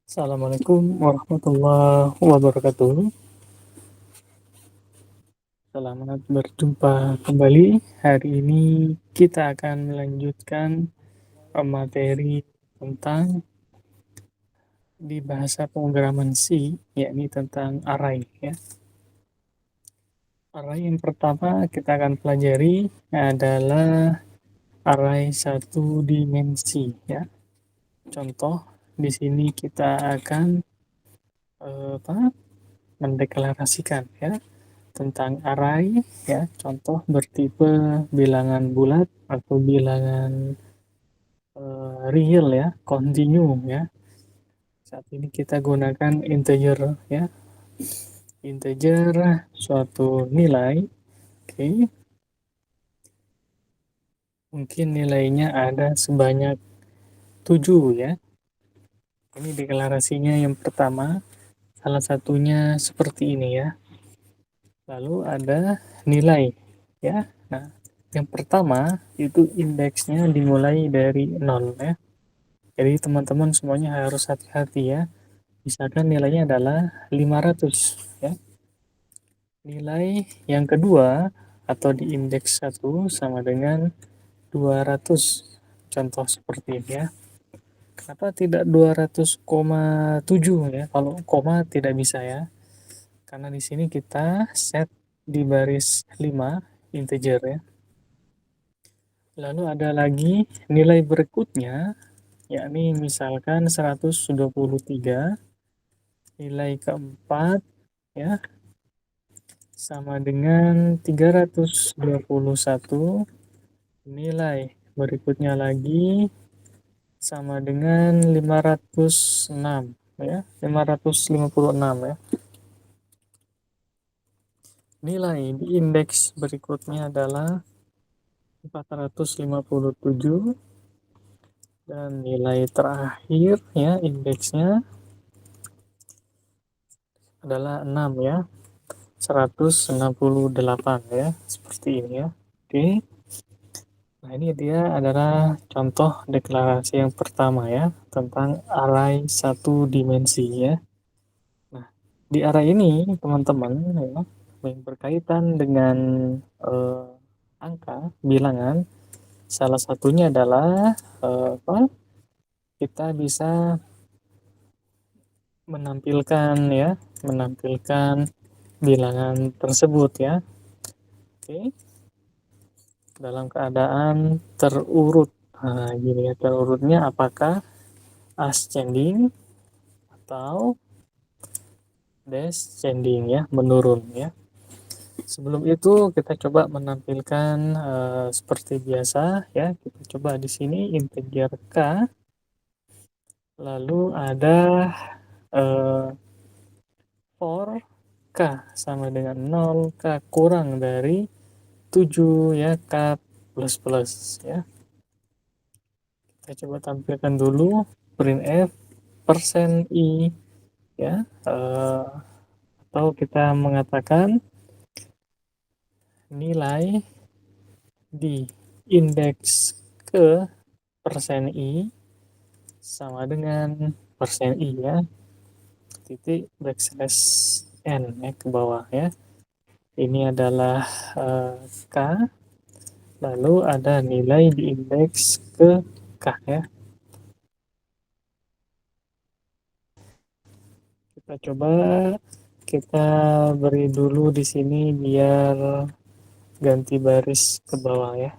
Assalamualaikum warahmatullahi wabarakatuh. Selamat berjumpa kembali. Hari ini kita akan melanjutkan materi tentang di bahasa pemrograman C, yakni tentang array ya. Array yang pertama kita akan pelajari adalah array satu dimensi ya. Contoh di sini kita akan mendeklarasikan ya tentang array ya, contoh bertipe bilangan bulat atau bilangan real ya, continue ya. Saat ini kita gunakan integer ya, integer suatu nilai. Oke, mungkin nilainya ada sebanyak 7 ya. Ini deklarasinya yang pertama, salah satunya seperti ini ya. Lalu ada nilai ya. Nah, yang pertama itu indeksnya dimulai dari 0 ya. Jadi teman-teman semuanya harus hati-hati ya. Misalkan nilainya adalah 500 ya. Nilai yang kedua atau di indeks 1 sama dengan 200. Contoh seperti ini ya. Kenapa tidak 200,7 ya? Kalau koma tidak bisa ya. Karena di sini kita set di baris 5 integer ya. Lalu ada lagi nilai berikutnya, yakni misalkan 123, nilai keempat ya sama dengan 321, nilai berikutnya lagi sama dengan 506 ya, 556 ya. Nilai di indeks berikutnya adalah 457 dan nilai terakhir ya indeksnya adalah 6 ya, 168 ya, seperti ini ya. Oke. Nah, ini dia adalah contoh deklarasi yang pertama ya, tentang array satu dimensi ya. Nah, di array ini teman-teman ya, yang berkaitan dengan eh, angka, bilangan, salah satunya adalah apa? Kita bisa menampilkan ya, menampilkan bilangan tersebut ya. Oke. Dalam keadaan terurut. Nah, gini ya, terurutnya apakah ascending atau descending ya, menurun ya. Sebelum itu kita coba menampilkan seperti biasa ya. Kita coba di sini integer k, lalu ada eh, for k sama dengan 0, k kurang dari 7 ya, k plus plus ya. Kita coba tampilkan dulu printf persen i ya, atau kita mengatakan nilai di indeks ke persen i sama dengan persen i ya, titik backslash n ya ke bawah ya. Ini adalah k, lalu ada nilai di indeks ke k ya. Kita coba kita beri dulu di sini biar ganti baris ke bawah ya.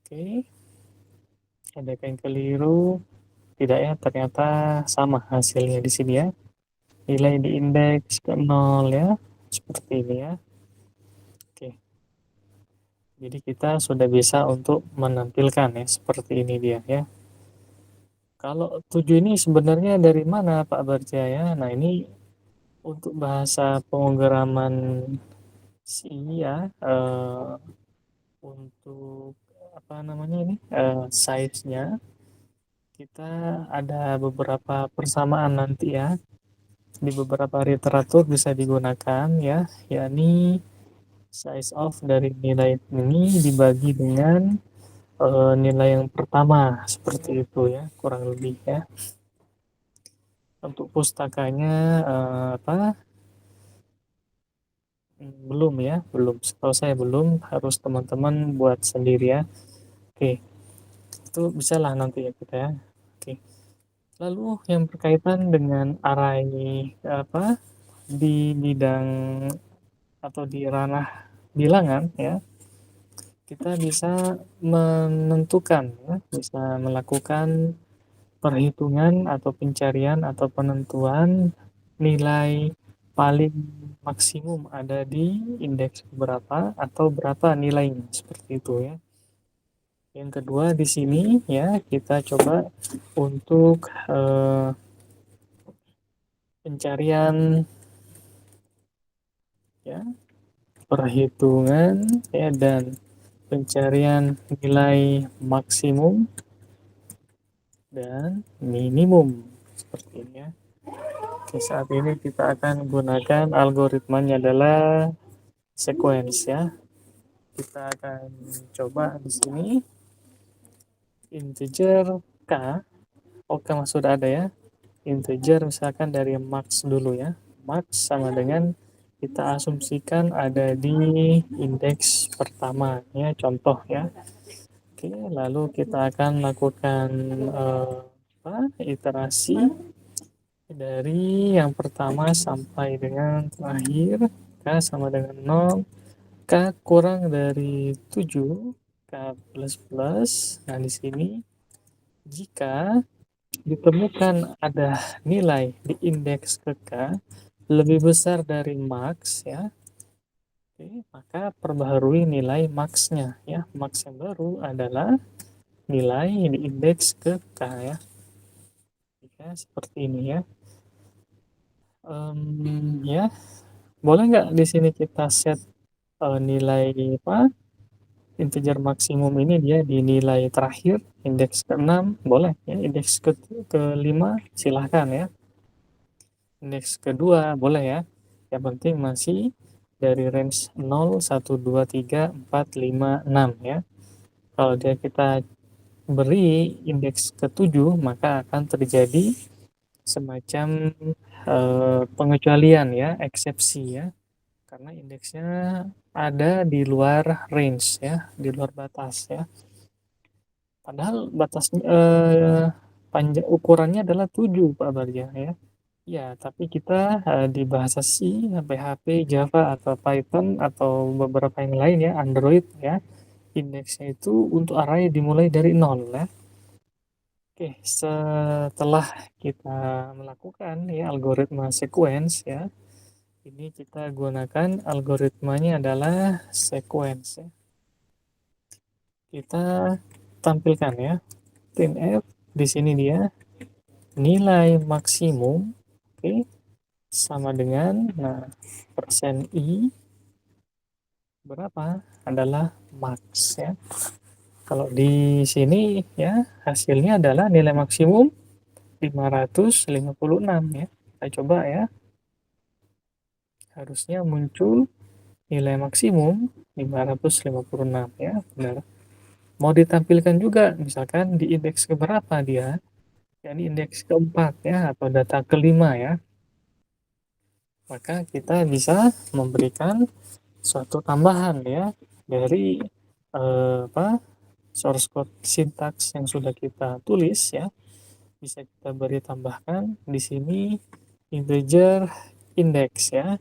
Oke, ada yang keliru? Tidak ya, ternyata sama hasilnya di sini ya. Nilai di indeks ke 0 ya, seperti ini ya. Oke, jadi kita sudah bisa untuk menampilkan ya, seperti ini dia ya. Kalau 7 ini sebenarnya dari mana Pak Barjaya? Nah, ini untuk bahasa pemrograman C ya, untuk apa namanya ini, size-nya kita ada beberapa persamaan nanti ya. Di beberapa literatur bisa digunakan ya, yakni size of dari nilai ini dibagi dengan nilai yang pertama, seperti itu ya, kurang lebih ya. Untuk pustakanya, apa, belum ya, belum. Setahu saya belum, harus teman-teman buat sendiri ya. Oke, itu bisa lah nanti ya kita ya. Oke. Lalu yang berkaitan dengan array apa di bidang atau di ranah bilangan ya, kita bisa menentukan ya, bisa melakukan perhitungan atau pencarian atau penentuan nilai paling maksimum ada di indeks berapa atau berapa nilainya seperti itu ya. Yang kedua di sini ya kita coba untuk pencarian ya, perhitungan ya dan pencarian nilai maksimum dan minimum seperti ini ya. Oke, saat ini kita akan gunakan algoritmanya adalah sequence ya. Kita akan coba di sini integer k. Oke, sudah ada ya. Integer misalkan dari max dulu ya. Max sama dengan kita asumsikan ada di indeks pertama ya, contoh ya. Oke, lalu kita akan lakukan apa, iterasi dari yang pertama sampai dengan terakhir. K sama dengan 0, K kurang dari 7, K plus plus. Nah, di sini jika ditemukan ada nilai di indeks ke K lebih besar dari max ya, oke, maka perbaharui nilai max-nya ya. Max yang baru adalah nilai di indeks ke K ya. Ya, seperti ini ya. Ya, boleh nggak di sini kita set nilai apa, integer maksimum ini dia di nilai terakhir indeks ke-6 boleh ya, indeks ke-5 silahkan ya, indeks kedua boleh ya, yang penting masih dari range 0, 1, 2, 3, 4, 5, 6 ya. Kalau dia kita beri indeks ke-7 maka akan terjadi semacam pengecualian ya, eksepsi ya, karena indeksnya ada di luar range ya, di luar batas ya. Padahal batas panjang ukurannya adalah 7 Pak Bagja ya. Ya, tapi kita di bahasa C, PHP, Java atau Python atau beberapa yang lain ya, Android ya, indeksnya itu untuk array dimulai dari 0 ya. Oke, setelah kita melakukan ya algoritma sequence ya, ini kita gunakan algoritmanya adalah sequence ya. Kita tampilkan ya, printf di sini dia nilai maksimum, oke, sama dengan nah persen i berapa adalah max ya. Kalau di sini ya hasilnya adalah nilai maksimum 556 ya. Kita coba ya. Harusnya muncul nilai maksimum 556 ya. Benar. Mau ditampilkan juga misalkan di indeks keberapa dia? Yakni indeks keempat ya atau data kelima ya. Maka kita bisa memberikan suatu tambahan ya dari apa, source code sintaks yang sudah kita tulis ya, bisa kita beri tambahkan di sini integer index ya,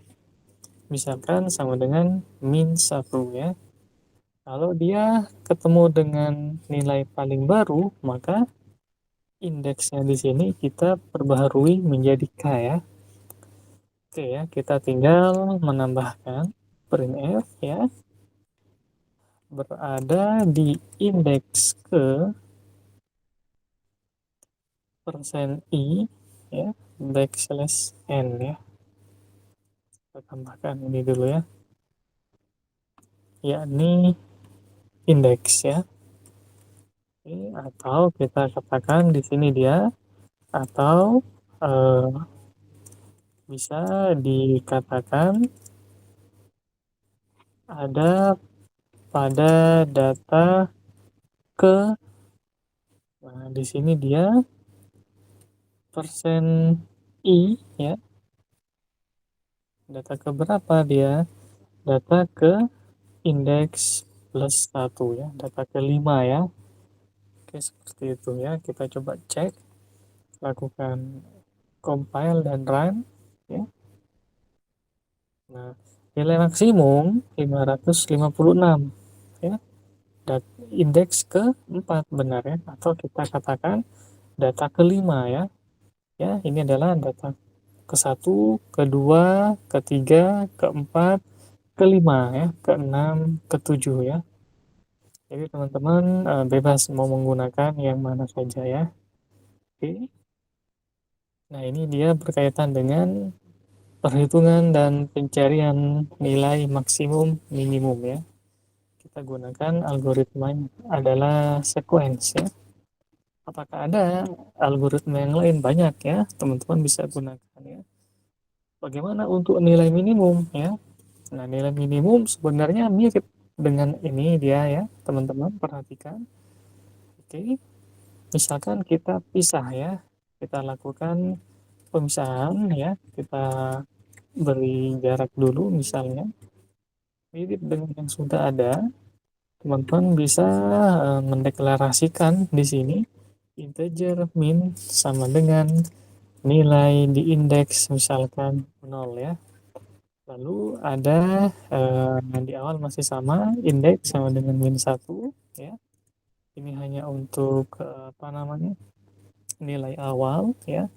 misalkan sama dengan min 1 ya. Kalau dia ketemu dengan nilai paling baru maka indeksnya di sini kita perbaharui menjadi k ya. Oke ya, kita tinggal menambahkan printf ya, berada di indeks ke persen i ya, backslash n ya. Kita tambahkan ini dulu ya, yakni indeks ya. Oke, atau kita katakan di sini dia, atau eh, bisa dikatakan ada pada data ke, nah di sini dia persen I, ya. Data ke berapa dia? Data ke indeks plus satu ya. Data kelima ya. Oke, seperti itu ya. Kita coba cek, lakukan compile dan run. Ya. Nah, nilai maksimum 556 ya. Indeks ke-4 benar ya. Atau kita katakan data kelima ya. Ya, ini adalah data ke-1, kedua, ketiga, keempat, kelima ya, keenam, ketujuh ya. Jadi teman-teman bebas mau menggunakan yang mana saja ya. Oke. Nah, ini dia berkaitan dengan perhitungan dan pencarian nilai maksimum minimum ya. Kita gunakan algoritma adalah sequence ya. Apakah ada algoritma yang lain? Banyak ya, teman-teman bisa gunakan ya. Bagaimana untuk nilai minimum ya? Nah, nilai minimum sebenarnya mirip dengan ini dia ya, teman-teman perhatikan. Oke, misalkan kita pisah ya, kita lakukan pemisahan ya, kita beri jarak dulu misalnya, mirip dengan yang sudah ada. Teman-teman bisa mendeklarasikan di sini integer min sama dengan nilai di indeks misalkan 0 ya. Lalu ada di awal masih sama, indeks sama dengan min satu ya. Ini hanya untuk apa namanya? Nilai awal ya.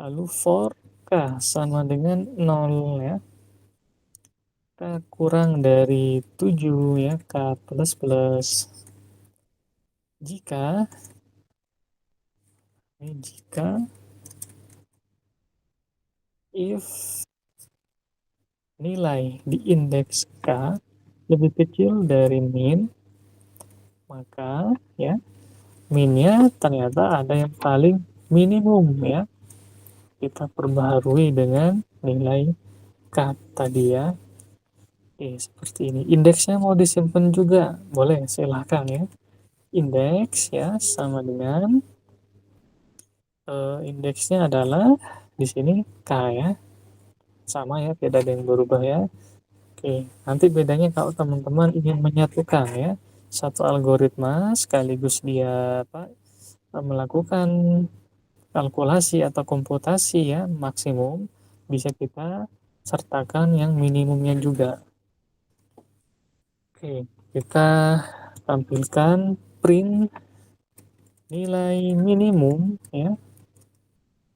Lalu for k sama dengan 0 ya. K kurang dari 7 ya, k plus plus. Jika jika if nilai di indeks k lebih kecil dari min, maka ya minnya ternyata ada yang paling minimum ya. Kita perbaharui dengan nilai k tadi ya. Oke, seperti ini. Indeksnya mau disimpan juga, boleh, silahkan ya. Indeks ya sama dengan indeksnya adalah di sini k ya, sama ya, tidak ada yang berubah ya. Oke, nanti bedanya kalau teman-teman ingin menyatukan ya satu algoritma sekaligus dia apa melakukan kalkulasi atau komputasi ya maksimum, bisa kita sertakan yang minimumnya juga. Oke, kita tampilkan print nilai minimum ya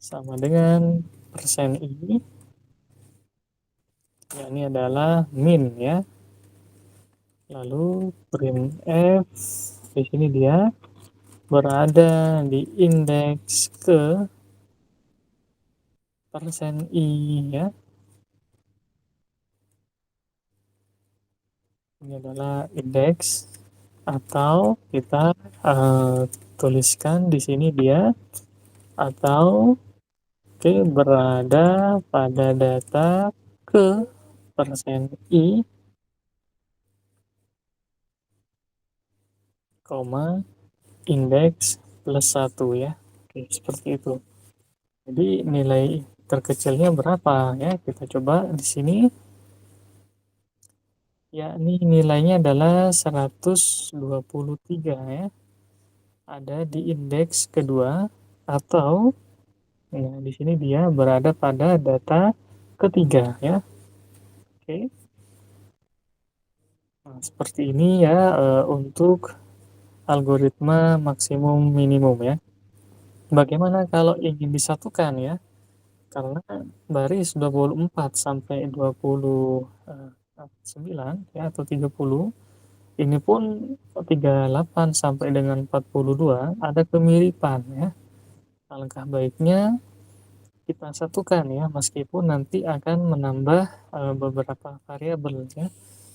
sama dengan persen i, ya ini adalah min ya. Lalu print f di sini dia berada di indeks ke persen i ya. Ini adalah indeks, atau kita tuliskan di sini dia atau berada pada data ke persen i, koma indeks plus satu ya. Oke, seperti itu. Jadi nilai terkecilnya berapa ya? Kita coba di sini. Yakni nilainya adalah 123 ya. Ada di indeks kedua, atau ya, di sini dia berada pada data ketiga ya. Oke. Nah, seperti ini ya untuk algoritma maksimum minimum ya. Bagaimana kalau ingin disatukan ya? Karena baris 24 sampai 29 ya, atau 30, ini pun 38 sampai dengan 42 ada kemiripan ya. Alangkah baiknya kita satukan ya, meskipun nanti akan menambah beberapa variabel ya.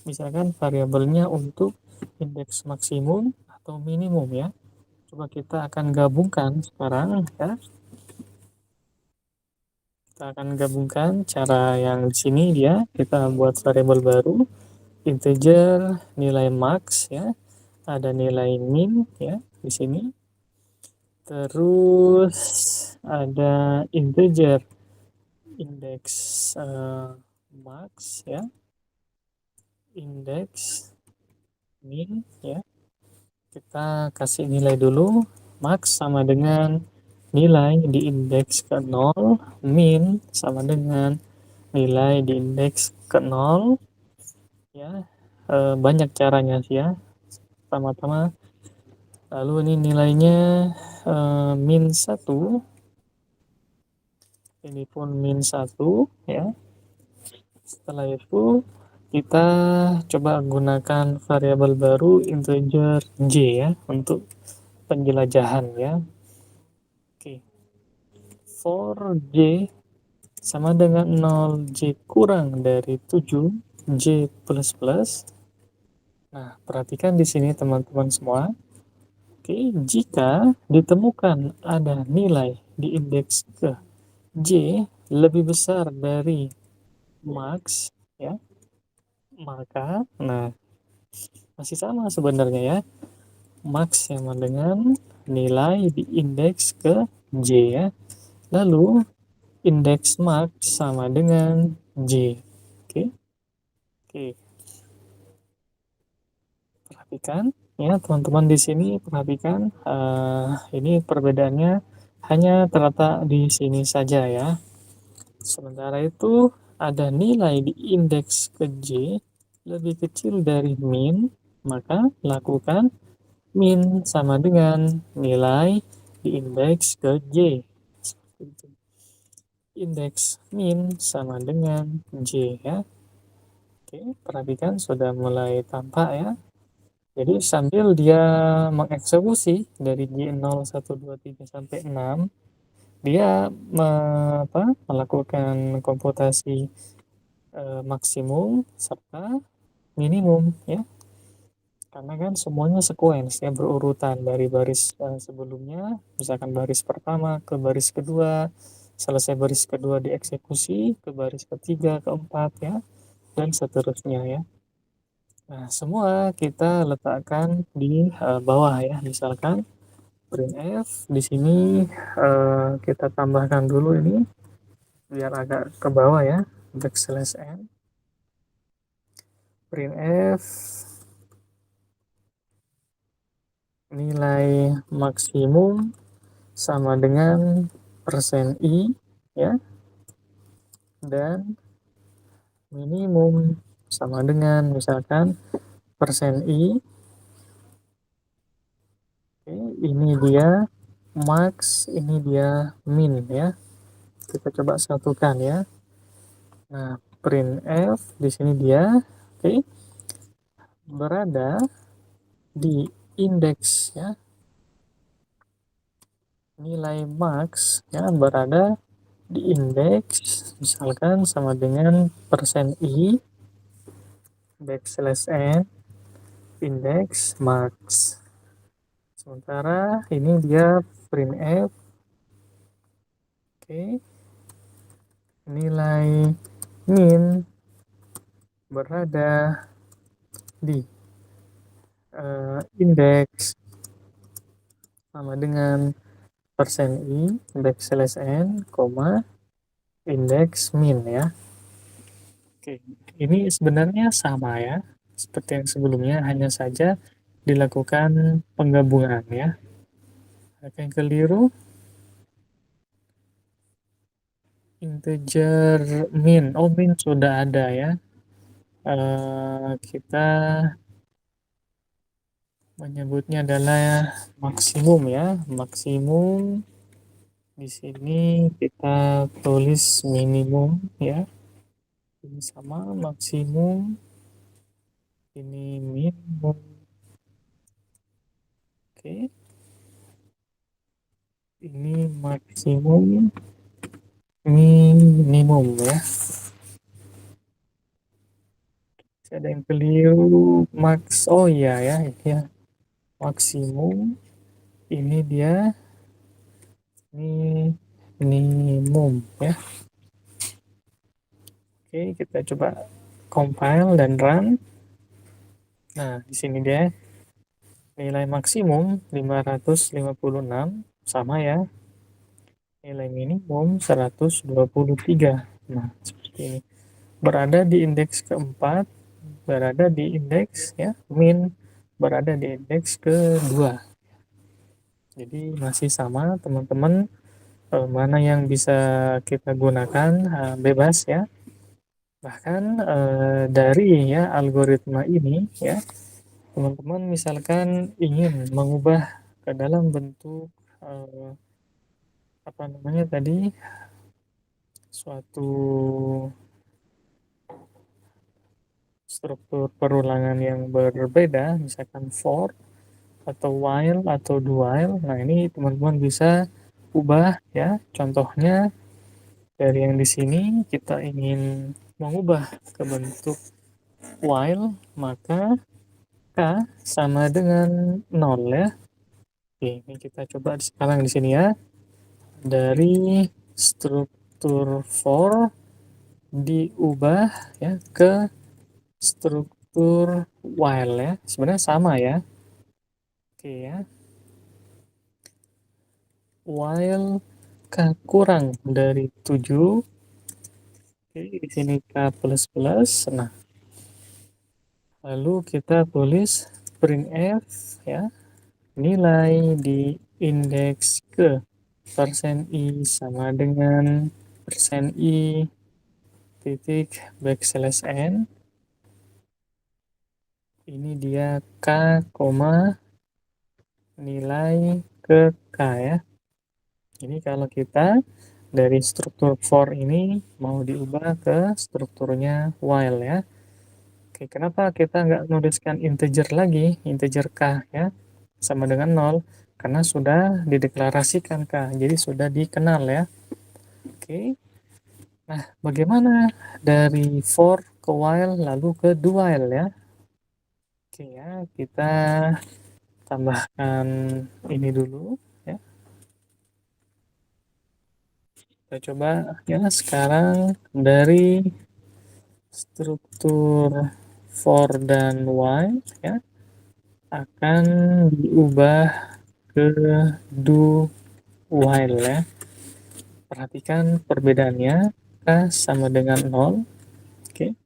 Misalkan variabelnya untuk indeks maksimum atau minimum ya. Coba kita akan gabungkan sekarang ya. Kita akan gabungkan cara yang di sini dia, kita buat variabel baru, integer nilai max ya. Ada nilai min ya di sini. Terus ada integer indeks max ya, indeks min ya. Kita kasih nilai dulu. Max sama dengan nilai di indeks ke nol, min sama dengan nilai di indeks ke nol ya. Banyak caranya sih ya. Pertama-tama, lalu ini nilainya min satu, ini pun min satu ya. Setelah itu kita coba gunakan variabel baru integer j ya untuk penjelajahan ya. Oke, for j sama dengan 0, j kurang dari 7, j plus plus. Nah, perhatikan di sini teman-teman semua. Oke, jika ditemukan ada nilai di indeks ke j lebih besar dari max ya, maka nah masih sama sebenarnya ya. Max sama dengan nilai di indeks ke j ya. Lalu indeks max sama dengan j. Oke. Oke, perhatikan ya teman-teman di sini perhatikan ini perbedaannya hanya terletak di sini saja ya. Sementara itu ada nilai di indeks ke j lebih kecil dari min, maka lakukan min sama dengan nilai di indeks ke j. Seperti itu. Indeks min sama dengan j ya. Oke, perhatikan sudah mulai tampak ya. Jadi sambil dia mengeksekusi dari J0, 1, 2, 3 sampai 6, dia melakukan komputasi maksimum serta minimum ya. Karena kan semuanya sequence ya, berurutan dari baris sebelumnya, misalkan baris pertama ke baris kedua, selesai baris kedua dieksekusi ke baris ketiga, keempat ya, dan seterusnya ya. Nah, semua kita letakkan di bawah ya. Misalkan printf di sini kita tambahkan dulu ini biar agak ke bawah ya. Backslash n printf nilai maksimum sama dengan persen i ya, dan minimum sama dengan misalkan persen i. Oke, ini dia max, ini dia min ya. Kita coba satukan ya. Nah, printf di sini dia oke berada di indeks ya, nilai max ya berada di indeks misalkan sama dengan persen i backslash n indeks max. Sementara ini dia printf oke nilai min berada di indeks sama dengan persen i backslash n, koma indeks min ya. Oke, ini sebenarnya sama ya, seperti yang sebelumnya, hanya saja dilakukan penggabungan ya. Ada yang keliru, integer min, oh min sudah ada ya. Kita menyebutnya adalah maksimum ya, maksimum. Di sini kita tulis minimum ya. Ini sama maksimum, ini minimum. Oke, ini maksimum, minimum ya. Ada yang keliru, max. Oh iya ya, ya. Maksimum. Ini dia minimum ya. Oke, kita coba compile dan run. Nah, di sini dia nilai maksimum 556 sama ya. nilai minimum 123. Nah, seperti ini. Berada di indeks keempat, berada di indeks ya, min berada di indeks kedua. Jadi masih sama teman-teman, mana yang bisa kita gunakan bebas ya. Bahkan dari ya algoritma ini ya, teman-teman misalkan ingin mengubah ke dalam bentuk apa namanya tadi, suatu struktur perulangan yang berbeda, misalkan for atau while atau do while. Nah, ini teman-teman bisa ubah ya. Contohnya dari yang di sini kita ingin mengubah ke bentuk while, maka k sama dengan nol ya. Oke, ini kita coba sekarang di sini ya. Dari struktur for diubah ya ke struktur while ya. Sebenarnya sama ya. Oke ya. While k kurang dari 7. Oke, di sini k plus plus. Nah, lalu kita tulis printf ya. Nilai di indeks ke persen i sama dengan persen i titik backslash n. Ini dia k, koma nilai ke k ya. Ini kalau kita dari struktur for ini mau diubah ke strukturnya while ya. Oke, kenapa kita nggak nuliskan integer lagi, integer k ya, sama dengan 0? Karena sudah dideklarasikan k, jadi sudah dikenal ya. Oke, nah bagaimana dari for ke while lalu ke do while ya? Oke ya, kita tambahkan ini dulu ya. Kita coba ya sekarang dari struktur for dan while ya akan diubah ke do while ya. Perhatikan perbedaannya, k sama dengan 0. Oke,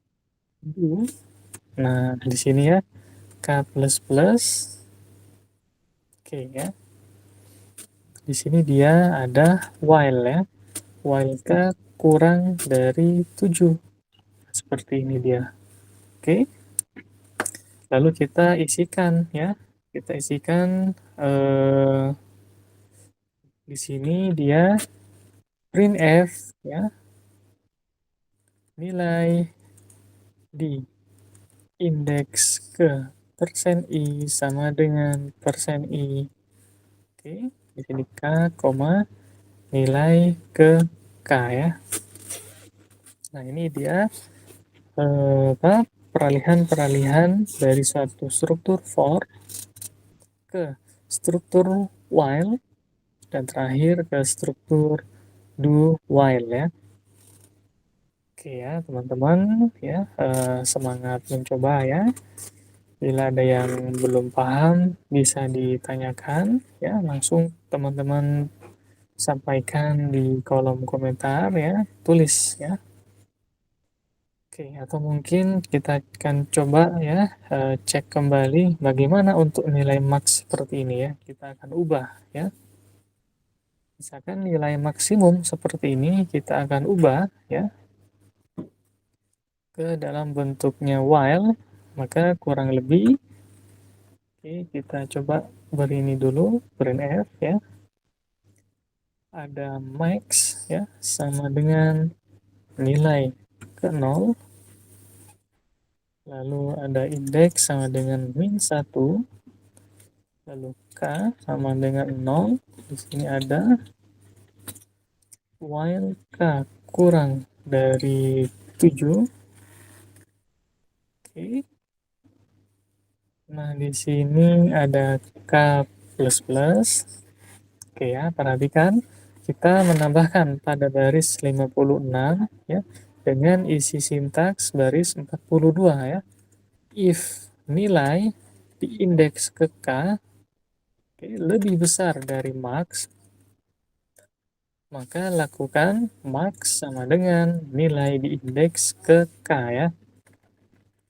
do. Nah, di sini ya k plus plus. Oke ya. Di sini dia ada while ya. While k kurang dari 7. Seperti ini dia. Oke. Lalu kita isikan ya. Kita isikan di sini dia printf ya. Nilai di indeks ke persen i sama dengan persen i. Oke, di sini k, koma nilai ke k ya. Nah, ini dia apa peralihan-peralihan dari suatu struktur for ke struktur while dan terakhir ke struktur do while ya. Oke ya, teman-teman ya, semangat mencoba ya. Bila ada yang belum paham, bisa ditanyakan ya, langsung teman-teman sampaikan di kolom komentar ya, tulis ya. Oke, atau mungkin kita akan coba ya, cek kembali bagaimana untuk nilai max seperti ini ya. Kita akan ubah ya. Misalkan nilai maksimum seperti ini kita akan ubah ya ke dalam bentuknya while, maka kurang lebih. Oke, kita coba beri ini dulu, printf ya. Ada max ya, sama dengan nilai ke 0. Lalu ada indeks sama dengan min 1. Lalu k sama dengan 0. Di sini ada while k kurang dari 7. Oke. Nah, di sini ada k plus plus. Oke ya, perhatikan kita menambahkan pada baris 56 ya dengan isi sintaks baris 42 ya. If nilai di indeks ke k lebih besar dari max, Maka lakukan max sama dengan nilai di indeks ke K ya.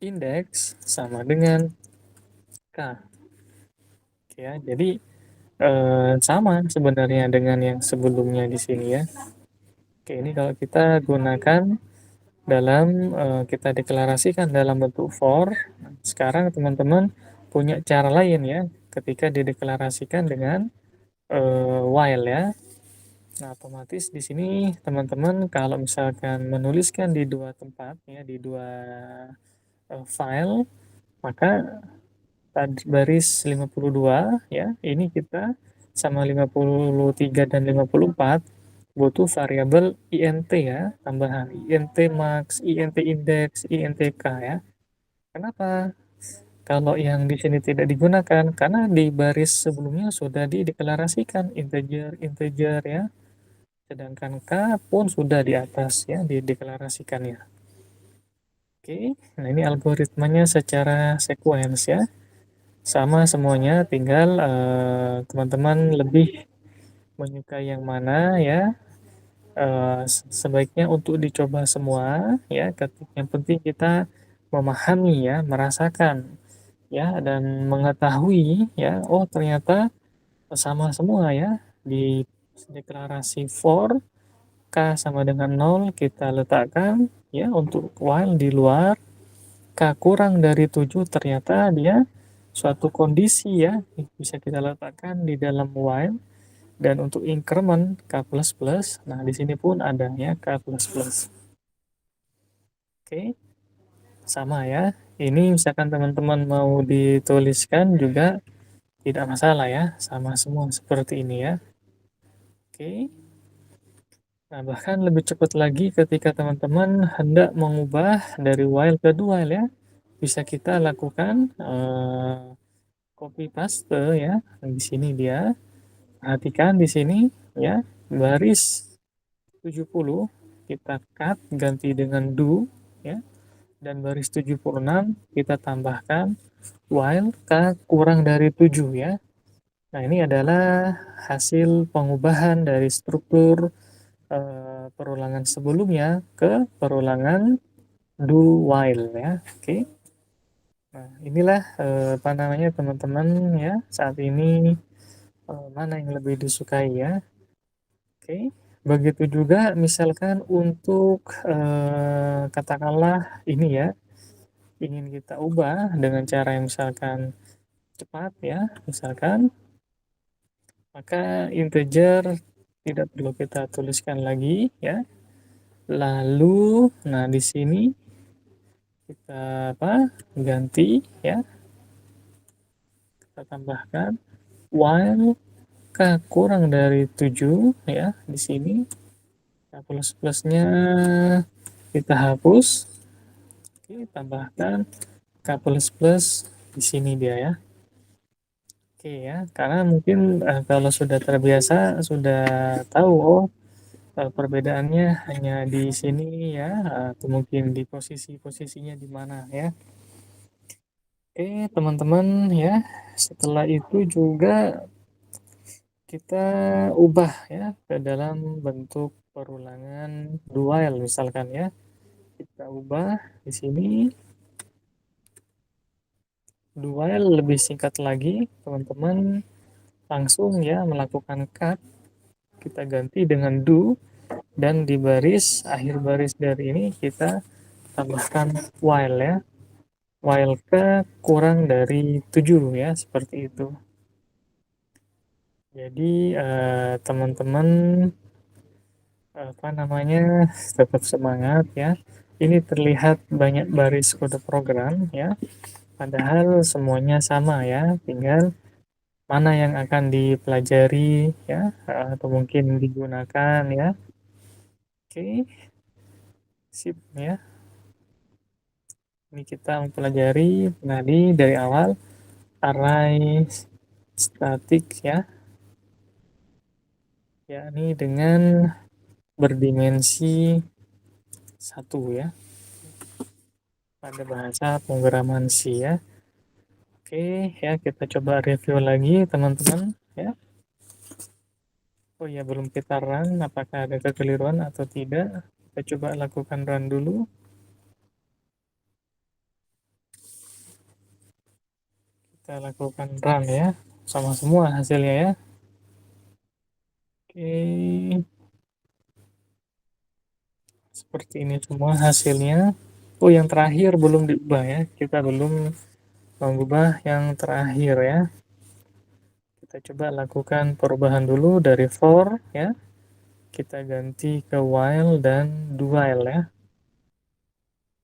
Indeks sama dengan K. Oke ya, jadi sama sebenarnya dengan yang sebelumnya di sini ya. Oke, ini kalau kita gunakan dalam kita deklarasikan dalam bentuk for. Sekarang teman-teman punya cara lain ya ketika dideklarasikan dengan while ya. Nah, otomatis di sini teman-teman kalau misalkan menuliskan di dua tempat ya, di dua file, maka tadi baris 52 ya, ini kita sama 53 dan 54 butuh variabel int ya, tambahan int max, int index, int k ya. Kenapa? Kalau yang di sini tidak digunakan karena di baris sebelumnya sudah dideklarasikan integer integer ya. Sedangkan K pun sudah di atas ya dideklarasikannya. Oke, nah ini algoritmanya secara sequence ya. Sama semuanya, tinggal teman-teman lebih menyukai yang mana ya. Sebaiknya untuk dicoba semua ya. Yang penting kita memahami ya, merasakan ya dan mengetahui ya. Oh ternyata sama semua ya di deklarasi for K sama dengan 0 kita letakkan ya untuk while di luar. K kurang dari 7 ternyata dia suatu kondisi ya bisa kita letakkan di dalam while, dan untuk increment K++, nah di sini pun adanya K++. Oke, sama ya. Ini misalkan teman-teman mau dituliskan juga tidak masalah ya, sama semua seperti ini ya. Oke. Nah, bahkan lebih cepat lagi ketika teman-teman hendak mengubah dari while ke do while ya. Bisa kita lakukan copy paste ya. Di sini dia. Perhatikan di sini ya, baris 70 kita cut ganti dengan do ya. Dan baris 76 kita tambahkan while k kurang dari 7 ya. Nah, ini adalah hasil pengubahan dari struktur perulangan sebelumnya ke perulangan do while ya. Oke. Nah, inilah apa namanya teman-teman ya saat ini mana yang lebih disukai ya. Oke. Begitu juga misalkan untuk katakanlah ini ya ingin kita ubah dengan cara yang misalkan cepat ya, misalkan maka integer tidak perlu kita tuliskan lagi ya. Lalu nah di sini kita apa? Ganti ya. Kita tambahkan while k kurang dari 7 ya di sini. K plus-plusnya kita hapus. Oke, tambahkan K plus-plus di sini dia ya. Oke ya, karena mungkin kalau sudah terbiasa sudah tahu oh perbedaannya hanya di sini ya, atau mungkin di posisi-posisinya di mana ya. Oke, teman-teman ya, setelah itu juga kita ubah ya ke dalam bentuk perulangan dual misalkan ya. Kita ubah di sini dual lebih singkat lagi, teman-teman langsung ya melakukan cut, kita ganti dengan do, dan di baris akhir baris dari ini kita tambahkan while ya. While ke kurang dari 7 ya, seperti itu. Jadi teman-teman apa namanya tetap semangat ya. Ini terlihat banyak baris kode program ya, padahal semuanya sama ya, tinggal mana yang akan dipelajari ya, atau mungkin digunakan ya. Oke, sip ya. Ini kita mempelajari tadi dari awal array statik ya, yakni dengan berdimensi satu ya, pada bahasa pemrograman C ya. Oke ya, kita coba review lagi teman-teman ya. Oh ya, belum kita run, apakah ada kekeliruan atau tidak? Kita coba lakukan run dulu. Kita lakukan run ya, sama semua hasilnya ya. Oke, seperti ini semua hasilnya. Oh, yang terakhir belum diubah ya. Kita belum mengubah yang terakhir ya. Kita coba lakukan perubahan dulu dari for ya. Kita ganti ke while dan do while ya.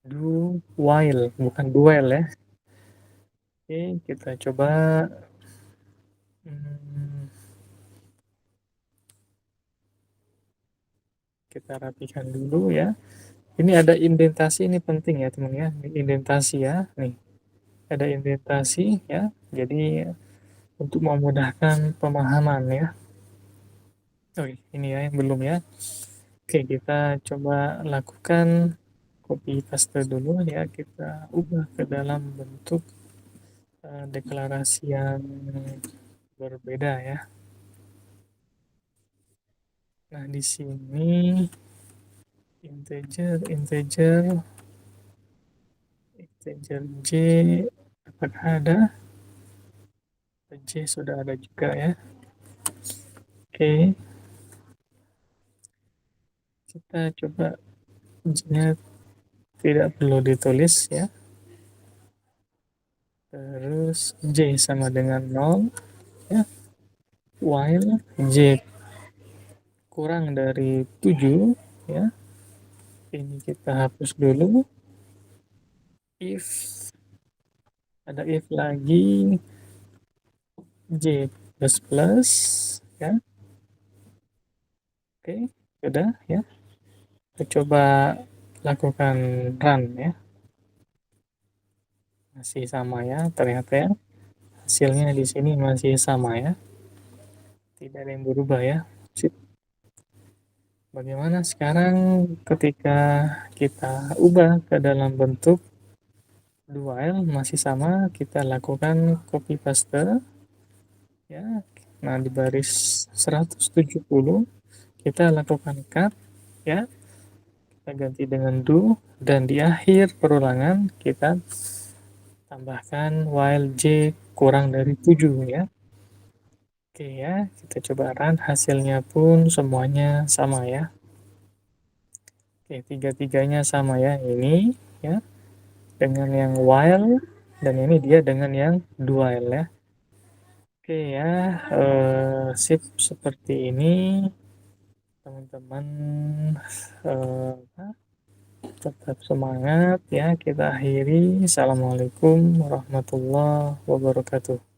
Do while, bukan duel ya. Oke, kita coba hmm, kita rapikan dulu ya. Ini ada indentasi, ini penting ya teman ya. Ini indentasi ya. Nih, ada indentasi ya. Jadi untuk memudahkan pemahaman ya. Oh, ini ya yang belum ya. Oke, kita coba lakukan copy paste dulu ya. Kita ubah ke dalam bentuk deklarasi yang berbeda ya. Nah, di sini integer, integer J, apakah ada? J sudah ada juga ya. Oke, kita coba J-nya tidak perlu ditulis ya. Terus J sama dengan 0 ya. While J kurang dari 7 ya. Ini kita hapus dulu. If ada if lagi J plus plus ya. Oke, sudah ya. Kita coba lakukan run ya. Masih sama ya, ternyata ya. Hasilnya di sini masih sama ya. Tidak ada yang berubah ya. Sip. Bagaimana sekarang ketika kita ubah ke dalam bentuk dual masih sama, kita lakukan copy paste ya. Nah, di baris 170 kita lakukan cut ya. Kita ganti dengan do dan di akhir perulangan kita tambahkan while j kurang dari 7 ya. Oke ya, kita coba run, hasilnya pun semuanya sama ya. Oke, tiga-tiganya sama ya. Ini ya dengan yang while dan ini dia dengan yang do while ya. Oke ya, sip seperti ini teman-teman, eh, tetap semangat ya. Kita akhiri. Assalamualaikum warahmatullahi wabarakatuh.